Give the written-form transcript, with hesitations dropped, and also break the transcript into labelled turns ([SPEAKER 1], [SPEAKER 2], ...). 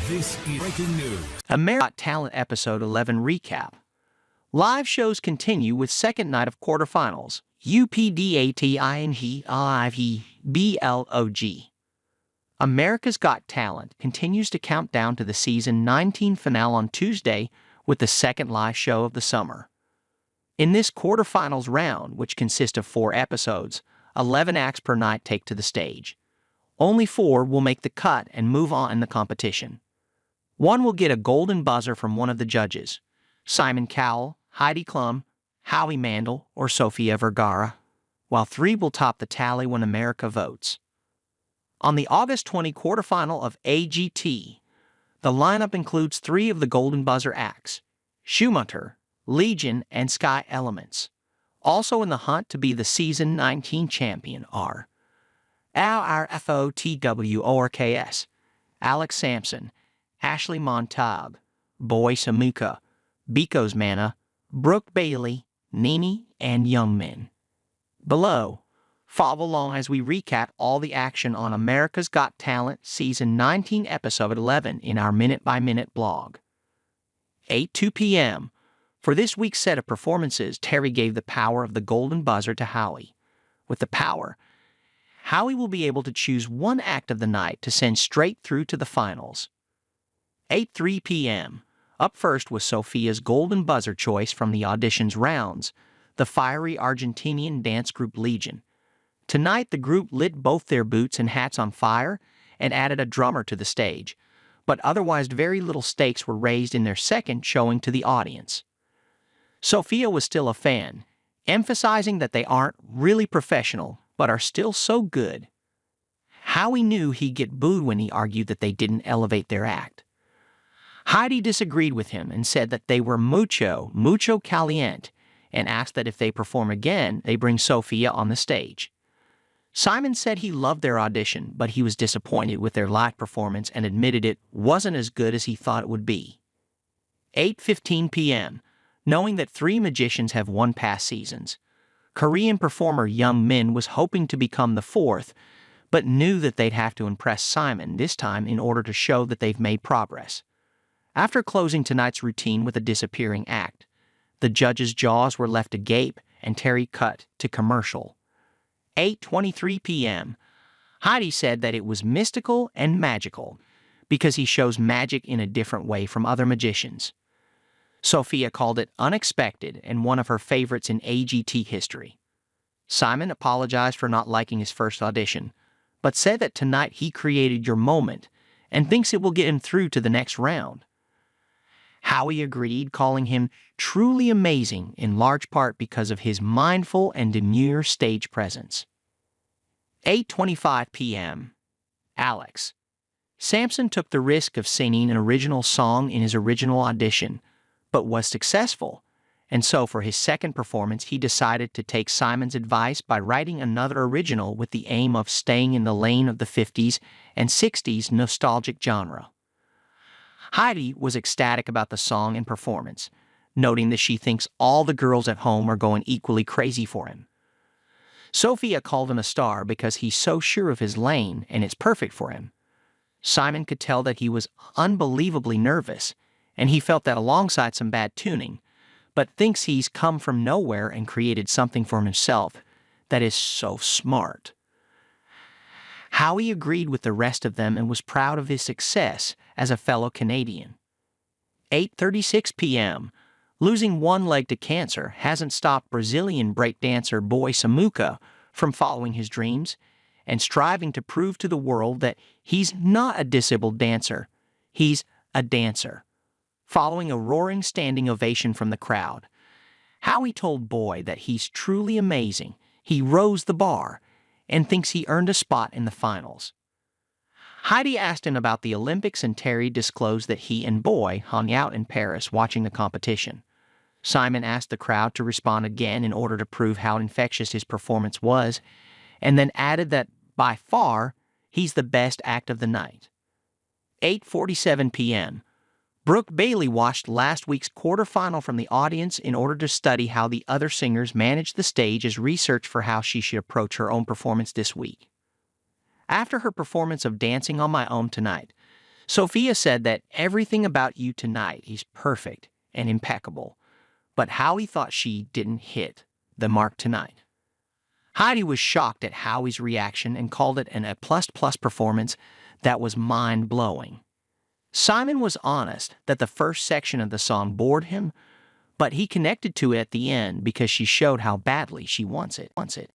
[SPEAKER 1] This is breaking news.
[SPEAKER 2] America's Got Talent Episode 11 Recap. Live shows continue with second night of quarterfinals. UPDAT America's Got Talent continues to count down to the season 19 finale on Tuesday with the second live show of the summer. In this quarterfinals round, which consists of 4 episodes, 11 acts per night take to the stage. Only 4 will make the cut and move on in the competition. 1 will get a golden buzzer from one of the judges, Simon Cowell, Heidi Klum, Howie Mandel, or Sofia Vergara, while 3 will top the tally when America votes. On the August 20 quarterfinal of AGT, the lineup includes 3 of the golden buzzer acts, Schumacher, Legion and Sky Elements. Also in the hunt to be the season 19 champion are AIRFOOTWORKS, Alex Sampson, Ashlee Montague, Bboy Samuka, Biko's Manna, Brooke Bailey, NiNi and Young-Min. Below, follow along as we recap all the action on America's Got Talent Season 19 Episode 11 in our minute-by-minute blog. 8:02 p.m. For this week's set of performances, Terry gave the power of the golden buzzer to Howie. With the power, Howie will be able to choose one act of the night to send straight through to the finals. 8:03 p.m. Up first was Sofia's golden buzzer choice from the auditions rounds, the fiery Argentinian dance group Legion. Tonight, the group lit both their boots and hats on fire and added a drummer to the stage, but otherwise very little stakes were raised in their second showing to the audience. Sofia was still a fan, emphasizing that they aren't really professional, but are still so good. Howie knew he'd get booed when he argued that they didn't elevate their act. Heidi disagreed with him and said that they were mucho caliente and asked that if they perform again, they bring Sofia on the stage. Simon said he loved their audition, but he was disappointed with their live performance and admitted it wasn't as good as he thought it would be. 8:15 p.m. Knowing that 3 magicians have won past seasons, Korean performer Young-Min was hoping to become the 4th, but knew that they'd have to impress Simon this time in order to show that they've made progress. After closing tonight's routine with a disappearing act, the judges' jaws were left agape and Terry cut to commercial. 8:23 p.m. Heidi said that it was mystical and magical because he shows magic in a different way from other magicians. Sofia called it unexpected and one of her favorites in AGT history. Simon apologized for not liking his first audition, but said that tonight he created your moment and thinks it will get him through to the next round. Howie agreed, calling him truly amazing in large part because of his mindful and demure stage presence. 8:25 p.m. Alex. Sampson took the risk of singing an original song in his original audition, but was successful, and so for his second performance he decided to take Simon's advice by writing another original with the aim of staying in the lane of the 50s and 60s nostalgic genre. Heidi was ecstatic about the song and performance, noting that she thinks all the girls at home are going equally crazy for him. Sofia called him a star because he's so sure of his lane and it's perfect for him. Simon could tell that he was unbelievably nervous, and he felt that alongside some bad tuning, but thinks he's come from nowhere and created something for himself that is so smart. Howie agreed with the rest of them and was proud of his success as a fellow Canadian. 8:36 p.m. Losing one leg to cancer hasn't stopped Brazilian breakdancer Bboy Samuka from following his dreams and striving to prove to the world that he's not a disabled dancer, he's a dancer. Following a roaring standing ovation from the crowd, Howie told Bboy that he's truly amazing, he rose the bar, and thinks he earned a spot in the finals. Heidi asked him about the Olympics and Terry disclosed that he and Bboy hung out in Paris watching the competition. Simon asked the crowd to respond again in order to prove how infectious his performance was, and then added that, by far, he's the best act of the night. 8:47 p.m. Brooke Bailey watched last week's quarterfinal from the audience in order to study how the other singers managed the stage as research for how she should approach her own performance this week. After her performance of Dancing on My Own tonight, Sofia said that everything about you tonight is perfect and impeccable, but Howie thought she didn't hit the mark tonight. Heidi was shocked at Howie's reaction and called it an A++ performance that was mind-blowing. Simon was honest that the first section of the song bored him, but he connected to it at the end because she showed how badly she wants it.